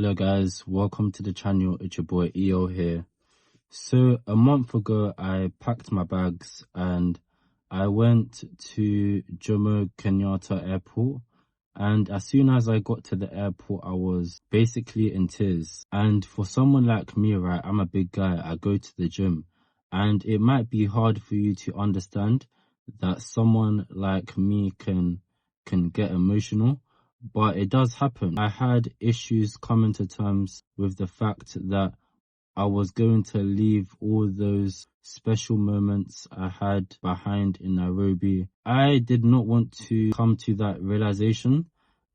Hello guys, welcome to the channel. It's your boy EO here. So a month ago I packed my bags and I went to Jomo Kenyatta Airport, and as soon as I got to the airport I was basically in tears. And for someone like me, right, I'm a big guy, I go to the gym, and it might be hard for you to understand that someone like me can get emotional, but it does happen. I had issues coming to terms with the fact that I was going to leave all those special moments I had behind in Nairobi. I did not want to come to that realization,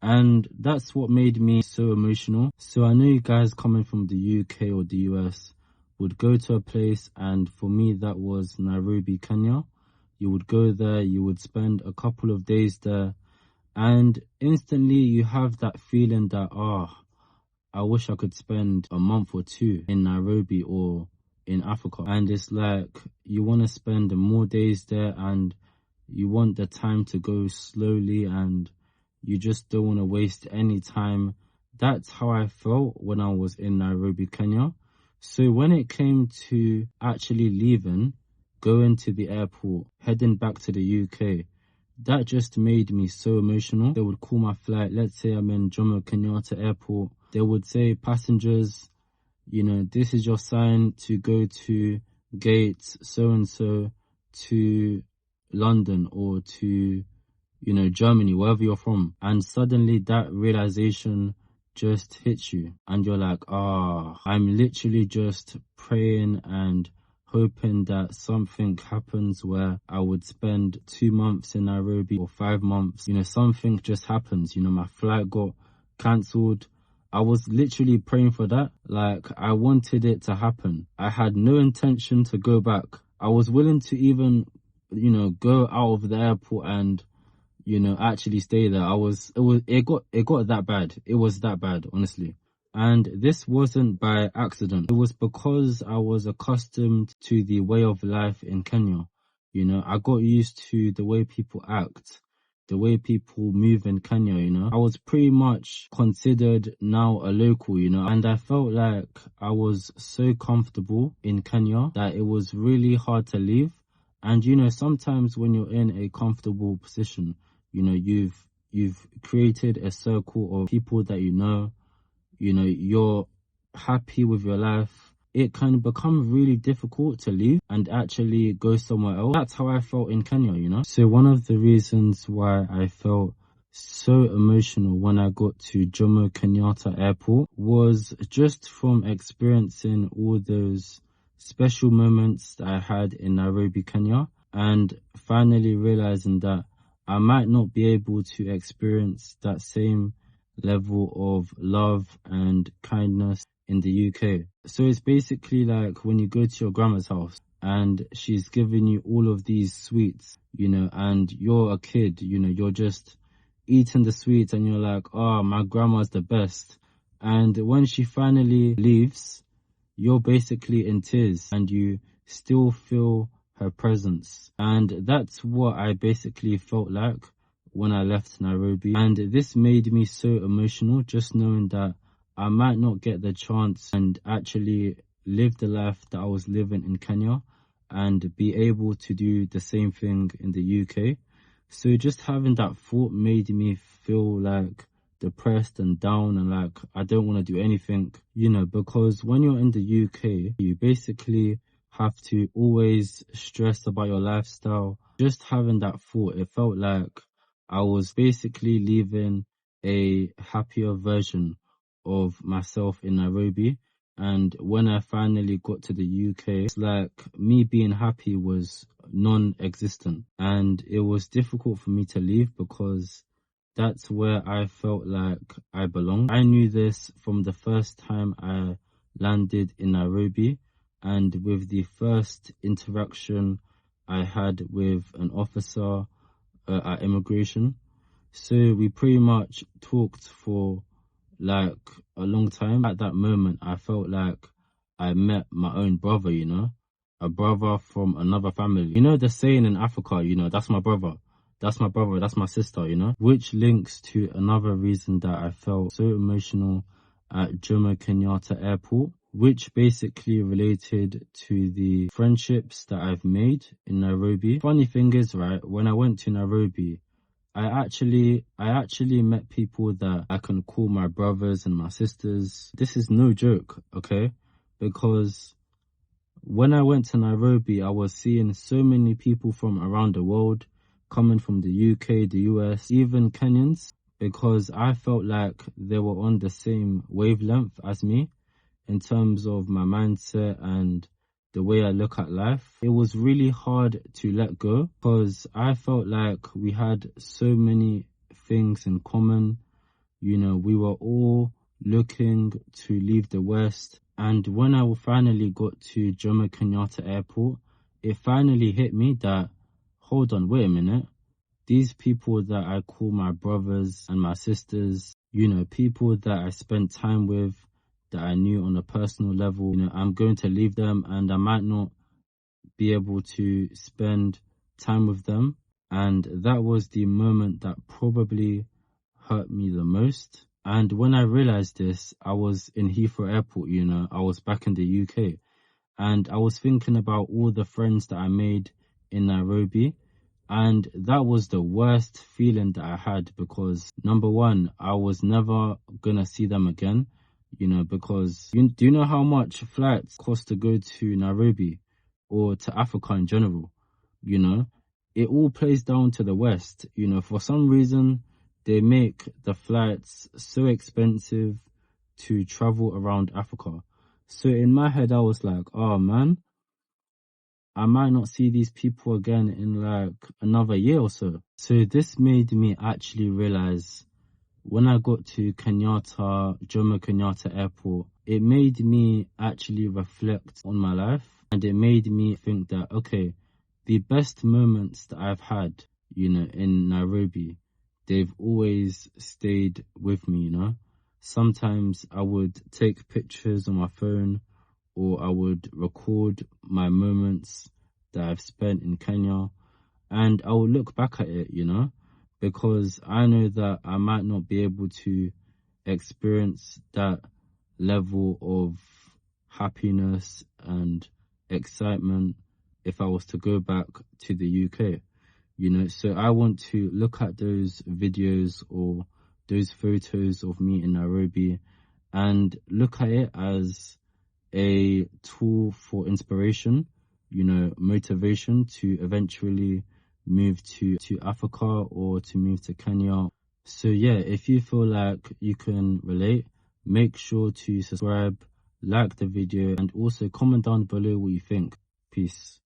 and that's what made me so emotional. So I know you guys coming from the UK or the US would go to a place, and for me that was Nairobi, Kenya. You would go there, you would spend a couple of days there, and instantly you have that feeling that, I wish I could spend a month or two in Nairobi or in Africa. And it's like you want to spend more days there, and you want the time to go slowly, and you just don't want to waste any time. That's how I felt when I was in Nairobi, Kenya. So when it came to actually leaving, going to the airport, heading back to the UK, that just made me so emotional. They would call my flight. Let's say I'm in Jomo Kenyatta Airport. They would say, passengers, this is your sign to go to gate so-and-so to London or to, Germany, wherever you're from. And suddenly that realization just hits you. And you're like, I'm literally just praying and hoping that something happens where I would spend 2 months in Nairobi or 5 months. Something just happens. My flight got cancelled. I was literally praying for that. Like, I wanted it to happen. I had no intention to go back. I was willing to even, go out of the airport and, actually stay there. It got that bad. It was that bad, honestly. And this wasn't by accident. It was because I was accustomed to the way of life in Kenya. I got used to the way people act, the way people move in Kenya, I was pretty much considered now a local, and I felt like I was so comfortable in Kenya that it was really hard to leave. And, sometimes when you're in a comfortable position, you've created a circle of people that you're happy with your life, it can become really difficult to leave and actually go somewhere else. That's how I felt in Kenya, So one of the reasons why I felt so emotional when I got to Jomo Kenyatta Airport was just from experiencing all those special moments that I had in Nairobi, Kenya, and finally realizing that I might not be able to experience that same level of love and kindness in the UK. So it's basically like when you go to your grandma's house and she's giving you all of these sweets, and you're a kid, you're just eating the sweets and you're like, my grandma's the best. And when she finally leaves, you're basically in tears and you still feel her presence. And that's what I basically felt like when I left Nairobi. And this made me so emotional, just knowing that I might not get the chance and actually live the life that I was living in Kenya and be able to do the same thing in the UK. So just having that thought made me feel like depressed and down and like I don't want to do anything, because when you're in the UK, you basically have to always stress about your lifestyle. Just having that thought, it felt like I was basically leaving a happier version of myself in Nairobi. And when I finally got to the UK, it's like me being happy was non-existent. And it was difficult for me to leave because that's where I felt like I belonged. I knew this from the first time I landed in Nairobi, and with the first interaction I had with an officer at immigration. So we pretty much talked for like a long time. At that moment, I felt like I met my own brother, a brother from another family. The saying in Africa, that's my brother. That's my brother, that's my sister, which links to another reason that I felt so emotional at Jomo Kenyatta Airport, which basically related to the friendships that I've made in Nairobi. Funny thing is, right, when I went to Nairobi, I actually met people that I can call my brothers and my sisters. This is no joke, okay? Because when I went to Nairobi, I was seeing so many people from around the world, coming from the UK, the US, even Kenyans, because I felt like they were on the same wavelength as me in terms of my mindset and the way I look at life. It was really hard to let go because I felt like we had so many things in common. You know, we were all looking to leave the West. And when I finally got to Jomo Kenyatta Airport, it finally hit me that, hold on, wait a minute. These people that I call my brothers and my sisters, you know, people that I spent time with, that I knew on a personal level, you know, I'm going to leave them and I might not be able to spend time with them. And that was the moment that probably hurt me the most. And when I realized this, I was in Heathrow Airport, you know, I was back in the UK. And I was thinking about all the friends that I made in Nairobi. And that was the worst feeling that I had because, number one, I was never gonna see them again, you know, because do you know how much flights cost to go to Nairobi or to Africa in general? You know, it all plays down to the West. You know, for some reason, they make the flights so expensive to travel around Africa. So in my head, I was like, oh man, I might not see these people again in like another year or so. So this made me actually realize when I got to Jomo Kenyatta Airport, it made me actually reflect on my life and it made me think that, okay, the best moments that I've had, you know, in Nairobi, they've always stayed with me, you know. Sometimes I would take pictures on my phone or I would record my moments that I've spent in Kenya and I will look back at it, you know, because I know that I might not be able to experience that level of happiness and excitement if I was to go back to the UK, you know. So I want to look at those videos or those photos of me in Nairobi and look at it as a tool for inspiration, you know, motivation to eventually move to Africa or to move to Kenya. So yeah, if you feel like you can relate, make sure to subscribe, like the video, and also comment down below what you think. Peace.